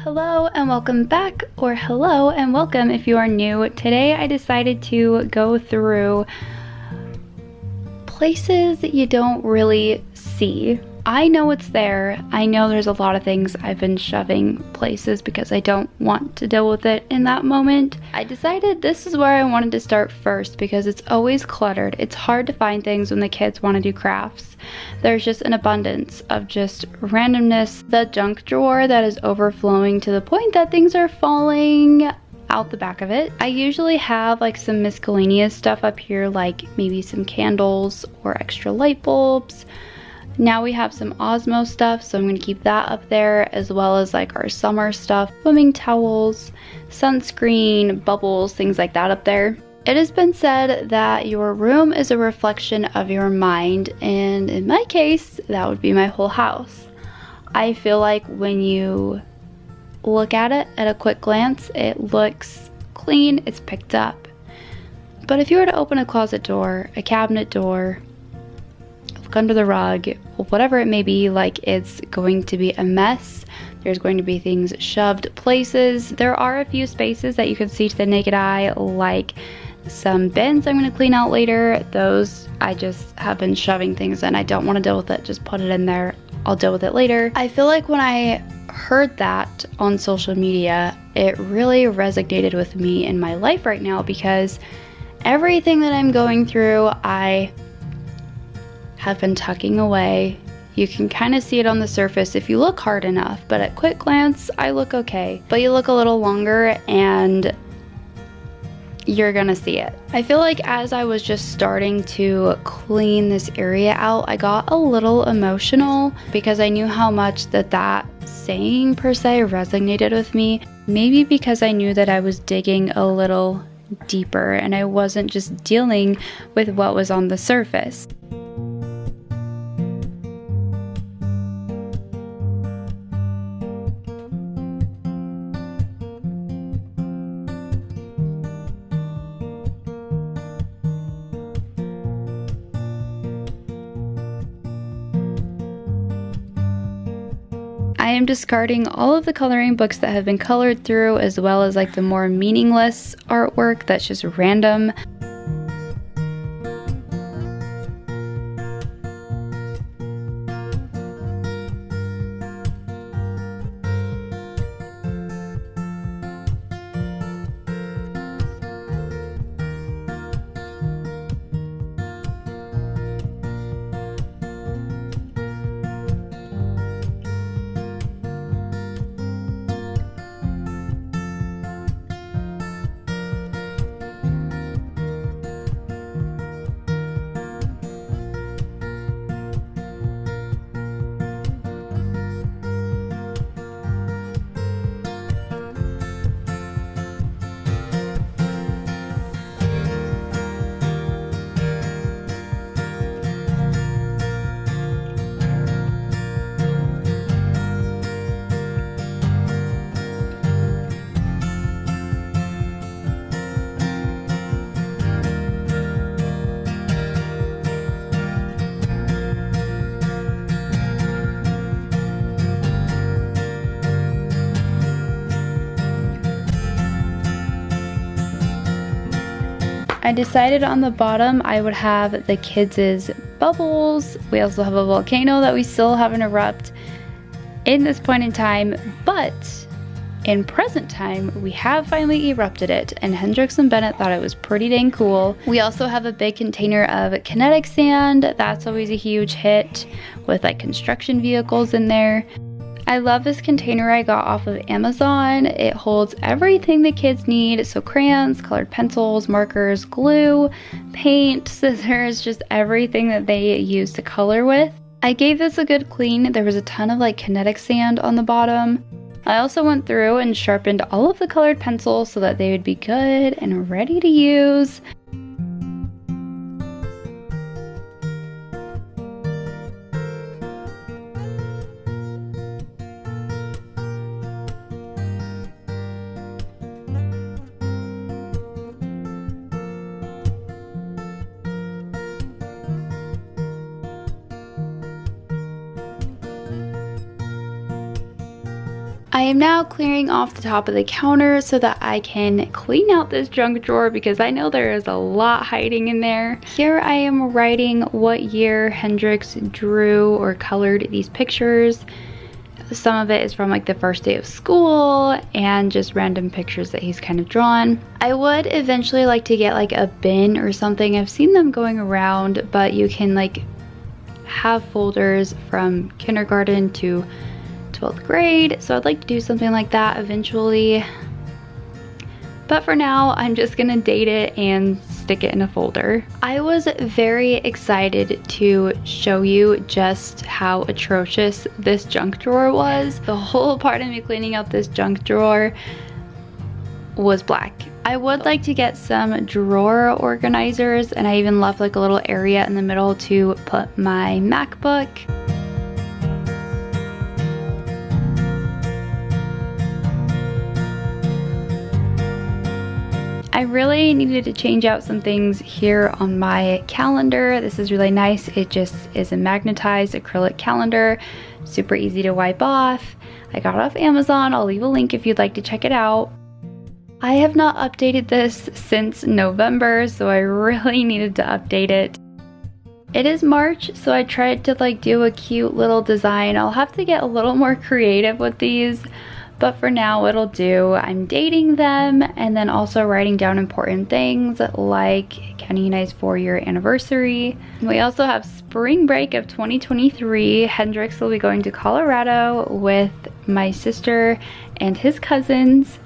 Hello and welcome back, or hello and welcome if you are new. Today I decided to go through places that you don't really see. I know it's there. I know there's a lot of things I've been shoving places because I don't want to deal with it in that moment. I decided this is where I wanted to start first because it's always cluttered. It's hard to find things when the kids want to do crafts. There's just an abundance of just randomness. The junk drawer that is overflowing to the point that things are falling out the back of it. I usually have like some miscellaneous stuff up here, like maybe some candles or extra light bulbs. Now we have some Osmo stuff, so I'm going to keep that up there, as well as like our summer stuff, swimming towels, sunscreen, bubbles, things like that up there. It has been said that your room is a reflection of your mind, and in my case, that would be my whole house. I feel like when you look at it at a quick glance, it looks clean, it's picked up. But if you were to open a closet door, a cabinet door, look under the rug, whatever it may be, like, it's going to be a mess. There's going to be things shoved places. There are a few spaces that you can see to the naked eye, like some bins I'm going to clean out later. Those I just have been shoving things in. I don't want to deal with it. Just put it in there. I'll deal with it later. I feel like when I heard that on social media, it really resonated with me in my life right now, because everything that I'm going through, I have been tucking away. You can kind of see it on the surface if you look hard enough, but at quick glance, I look okay. But you look a little longer and you're gonna see it. I feel like as I was just starting to clean this area out, I got a little emotional because I knew how much that saying per se resonated with me. Maybe because I knew that I was digging a little deeper and I wasn't just dealing with what was on the surface. I am discarding all of the coloring books that have been colored through, as well as like the more meaningless artwork that's just random. I decided on the bottom I would have the kids' bubbles. We also have a volcano that we still haven't erupted in this point in time, but in present time we have finally erupted it, and Hendrix and Bennett thought it was pretty dang cool. We also have a big container of kinetic sand. That's always a huge hit with like construction vehicles in there. I love this container I got off of Amazon. It holds everything the kids need, so crayons, colored pencils, markers, glue, paint, scissors, just everything that they use to color with. I gave this a good clean. There was a ton of like kinetic sand on the bottom. I also went through and sharpened all of the colored pencils so that they would be good and ready to use. I am now clearing off the top of the counter so that I can clean out this junk drawer because I know there is a lot hiding in there. Here I am writing what year Hendrix drew or colored these pictures. Some of it is from like the first day of school and just random pictures that he's kind of drawn. I would eventually like to get like a bin or something. I've seen them going around, but you can like have folders from kindergarten to 12th grade, so I'd like to do something like that eventually. But for now, I'm just gonna date it and stick it in a folder. I was very excited to show you just how atrocious this junk drawer was. The whole part of me cleaning out this junk drawer was black. I would like to get some drawer organizers, and I even left like a little area in the middle to put my MacBook. I really needed to change out some things here on my calendar. This is really nice. It just is a magnetized acrylic calendar, super easy to wipe off. I got it off Amazon. I'll leave a link if you'd like to check it out. I have not updated this since November, so I really needed to update it. It is March, so I tried to like do a cute little design. I'll have to get a little more creative with these, but for now it'll do. I'm dating them and then also writing down important things like Kenny and I's 4-year anniversary. We also have spring break of 2023. Hendrix will be going to Colorado with my sister and his cousins.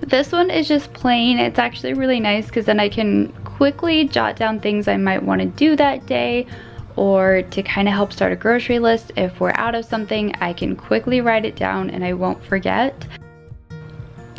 This one is just plain. It's actually really nice because then I can quickly jot down things I might want to do that day, or to kind of help start a grocery list. If we're out of something, I can quickly write it down and I won't forget.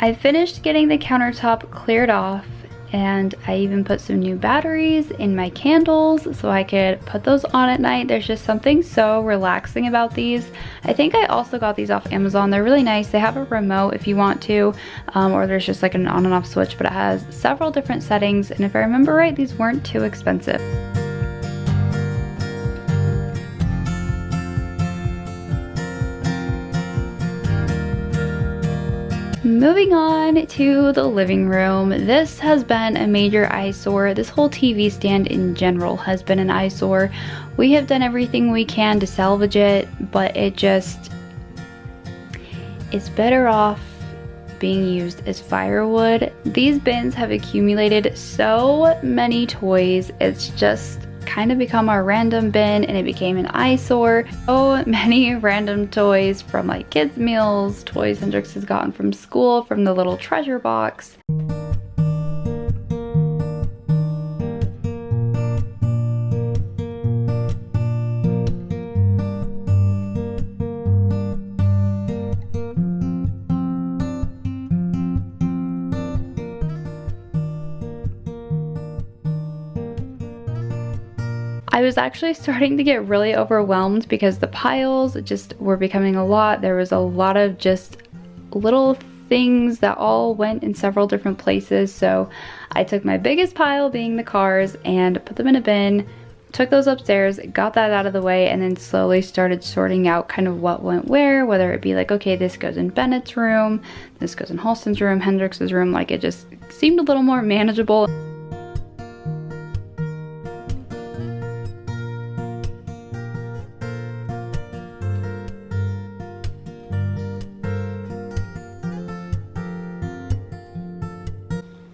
I finished getting the countertop cleared off, and I even put some new batteries in my candles so I could put those on at night. There's just something so relaxing about these. I think I also got these off Amazon. They're really nice. They have a remote if you want to, or there's just like an on and off switch, but it has several different settings, and if I remember right, these weren't too expensive. Moving on to the living room. This has been a major eyesore. This whole TV stand in general has been an eyesore. We have done everything we can to salvage it, but it just is better off being used as firewood. These bins have accumulated so many toys. It's just kind of become our random bin, and it became an eyesore. So many random toys, from like kids meals, toys Hendrix has gotten from school, from the little treasure box. I was actually starting to get really overwhelmed because the piles just were becoming a lot. There was a lot of just little things that all went in several different places. So I took my biggest pile, being the cars, and put them in a bin, took those upstairs, got that out of the way, and then slowly started sorting out kind of what went where, whether it be like, okay, this goes in Bennett's room, this goes in Halston's room, Hendrix's room. Like, it just seemed a little more manageable.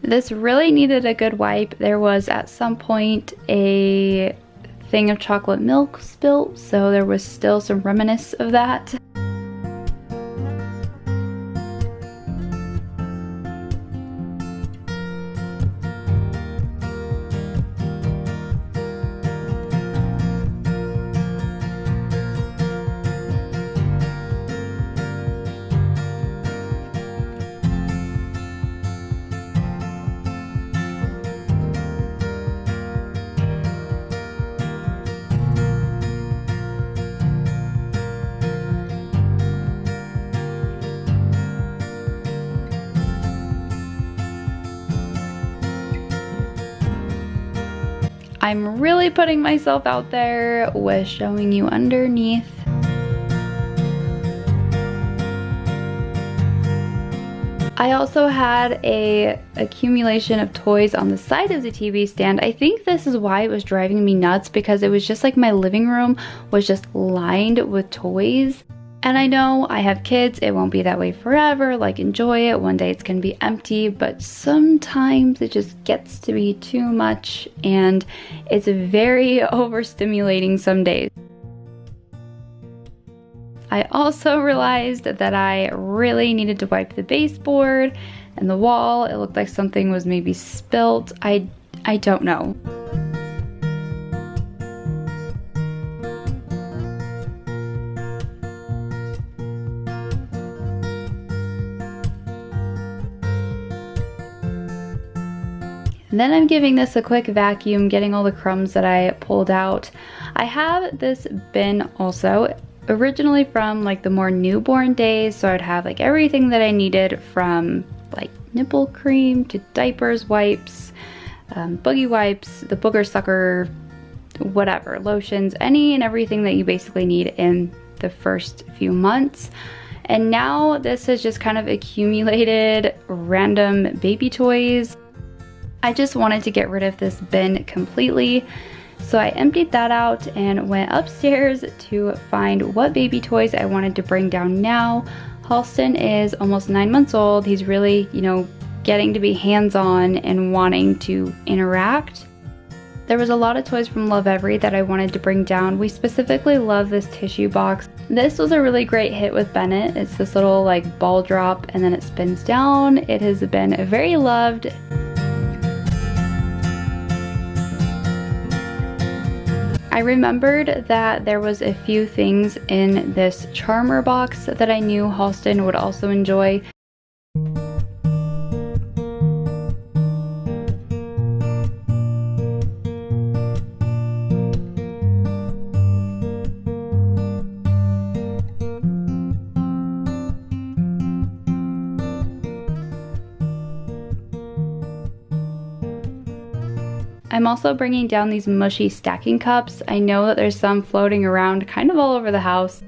This really needed a good wipe. There was at some point a thing of chocolate milk spilt, so there was still some remnants of that. I'm really putting myself out there with showing you underneath. I also had a accumulation of toys on the side of the TV stand. I think this is why it was driving me nuts, because it was just like my living room was just lined with toys. And I know I have kids, it won't be that way forever, like enjoy it, one day it's gonna be empty, but sometimes it just gets to be too much and it's very overstimulating some days. I also realized that I really needed to wipe the baseboard and the wall. It looked like something was maybe spilt. I don't know. And then I'm giving this a quick vacuum, getting all the crumbs that I pulled out. I have this bin also, originally from like the more newborn days, so I'd have like everything that I needed from like nipple cream to diapers, wipes, boogie wipes, the booger sucker, whatever, lotions, any and everything that you basically need in the first few months. And now this has just kind of accumulated random baby toys. I just wanted to get rid of this bin completely, so I emptied that out and went upstairs to find what baby toys I wanted to bring down now. Halston is almost 9 months old. He's really, you know, getting to be hands-on and wanting to interact. There was a lot of toys from Lovevery that I wanted to bring down. We specifically love this tissue box. This was a really great hit with Bennett. It's this little like ball drop and then it spins down. It has been very loved. I remembered that there was a few things in this Charmer box that I knew Halston would also enjoy. I'm also bringing down these mushy stacking cups. I know that there's some floating around kind of all over the house.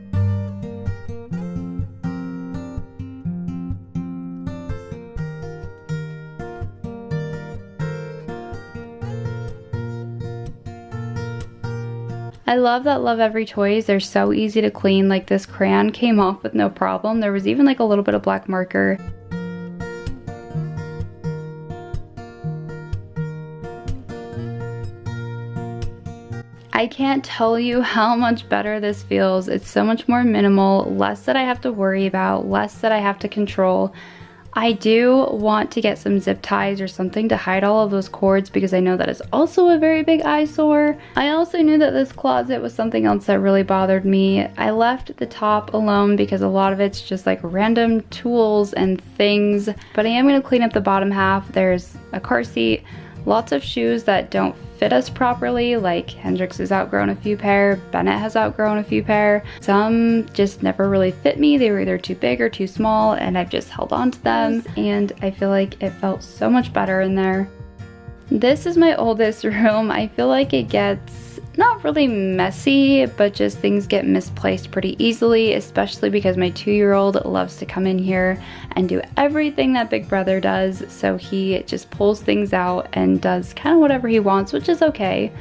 I love that Lovevery toys. They're so easy to clean. Like this crayon came off with no problem. There was even like a little bit of black marker. I can't tell you how much better this feels. It's so much more minimal, less that I have to worry about, less that I have to control. I do want to get some zip ties or something to hide all of those cords because I know that is also a very big eyesore. I also knew that this closet was something else that really bothered me. I left the top alone because a lot of it's just like random tools and things, but I am going to clean up the bottom half. There's a car seat, lots of shoes that don't fit us properly, like Hendrix has outgrown a few pair, Bennett has outgrown a few pair. Some just never really fit me. They were either too big or too small and I've just held on to them and I feel like it felt so much better in there. This is my oldest room. I feel like it gets not really messy, but just things get misplaced pretty easily, especially because my 2-year-old loves to come in here and do everything that Big Brother does. So he just pulls things out and does kind of whatever he wants, which is okay.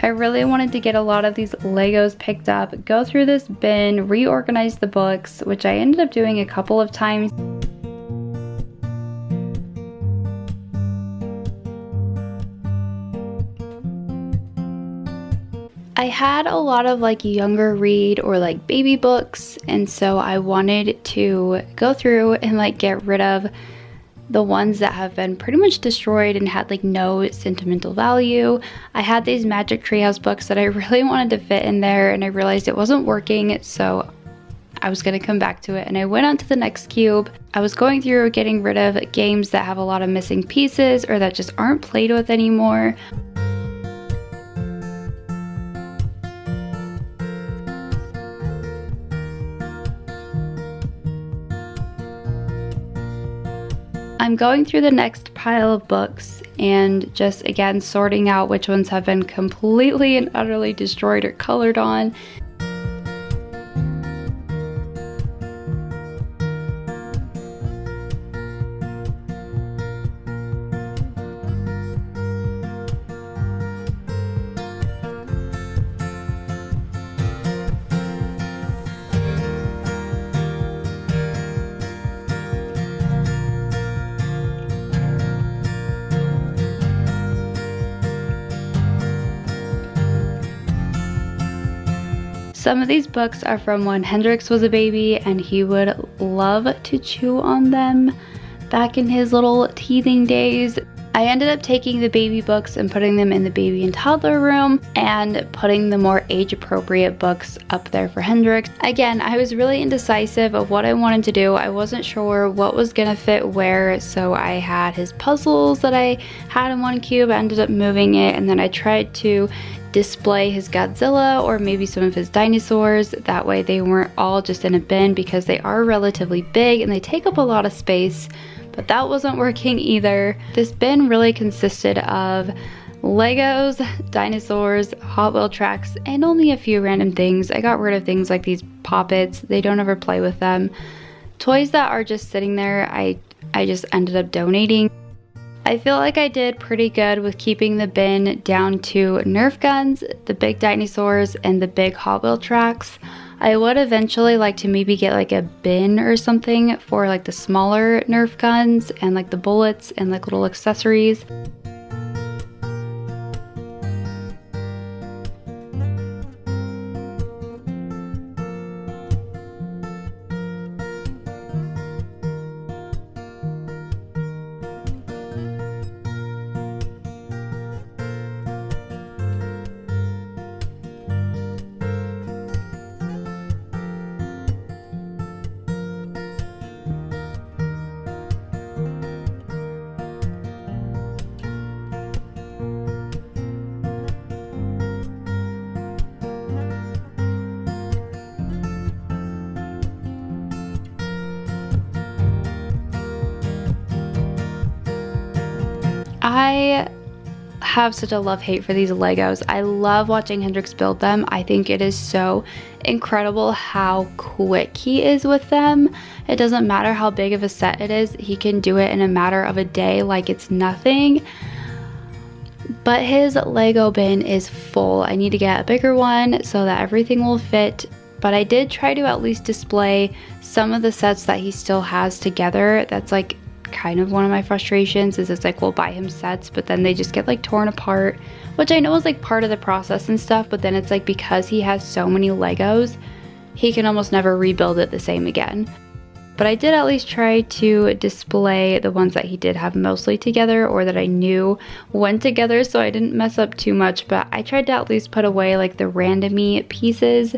I really wanted to get a lot of these Legos picked up, go through this bin, reorganize the books, which I ended up doing a couple of times. I had a lot of like younger read or like baby books, and so I wanted to go through and like get rid of the ones that have been pretty much destroyed and had like no sentimental value. I had these Magic Treehouse books that I really wanted to fit in there and I realized it wasn't working, so I was gonna come back to it and I went on to the next cube. I was going through getting rid of games that have a lot of missing pieces or that just aren't played with anymore. I'm going through the next pile of books and just again sorting out which ones have been completely and utterly destroyed or colored on. Some of these books are from when Hendrix was a baby and he would love to chew on them back in his little teething days. I ended up taking the baby books and putting them in the baby and toddler room and putting the more age-appropriate books up there for Hendrix. Again, I was really indecisive of what I wanted to do. I wasn't sure what was gonna fit where, so I had his puzzles that I had in one cube. I ended up moving it, and then I tried to display his Godzilla or maybe some of his dinosaurs. That way they weren't all just in a bin, because they are relatively big and they take up a lot of space. But that wasn't working either. This bin really consisted of Legos, dinosaurs, Hot Wheel tracks, and only a few random things. I got rid of things like these Poppets. They don't ever play with them. Toys that are just sitting there, I just ended up donating. I feel like I did pretty good with keeping the bin down to Nerf guns, the big dinosaurs, and the big Hot Wheel tracks. I would eventually like to maybe get like a bin or something for like the smaller Nerf guns and like the bullets and like little accessories. I have such a love-hate for these Legos. I love watching Hendrix build them. I think it is so incredible how quick he is with them. It doesn't matter how big of a set it is, he can do it in a matter of a day like it's nothing. But his Lego bin is full. I need to get a bigger one so that everything will fit. But I did try to at least display some of the sets that he still has together. That's like kind of one of my frustrations, is it's like we'll buy him sets but then they just get like torn apart, which I know is like part of the process and stuff, but then it's like because he has so many Legos, he can almost never rebuild it the same again. But I did at least try to display the ones that he did have mostly together, or that I knew went together, so I didn't mess up too much. But I tried to at least put away like the randomy pieces.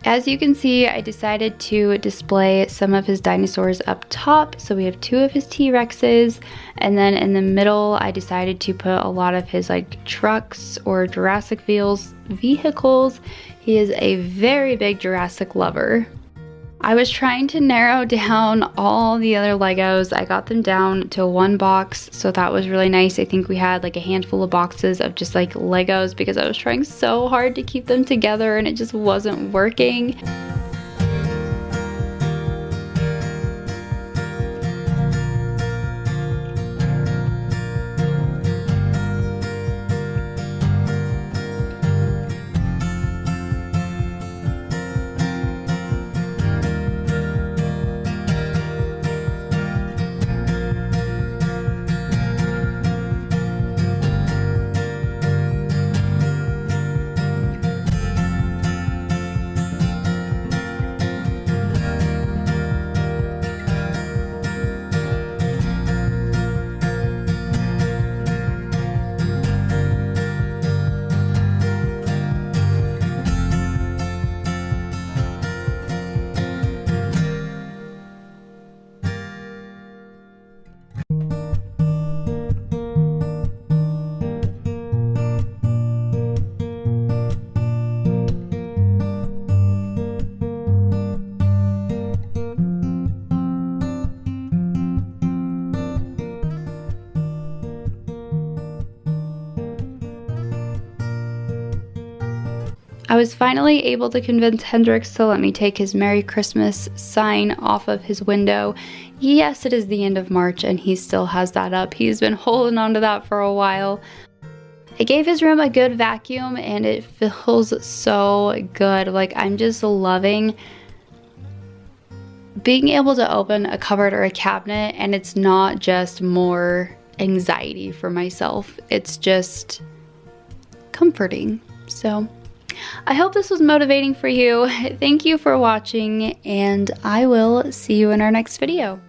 As you can see, I decided to display some of his dinosaurs up top. So we have two of his T-Rexes, and then in the middle I decided to put a lot of his like trucks or Jurassic vehicles. He is a very big Jurassic lover. I was trying to narrow down all the other Legos. I got them down to one box, so that was really nice. I think we had like a handful of boxes of just like Legos because I was trying so hard to keep them together and it just wasn't working. I was finally able to convince Hendrix to let me take his Merry Christmas sign off of his window. Yes, it is the end of March and he still has that up. He's been holding on to that for a while. I gave his room a good vacuum and it feels so good. Like, I'm just loving being able to open a cupboard or a cabinet and it's not just more anxiety for myself. It's just comforting. So I hope this was motivating for you. Thank you for watching and I will see you in our next video.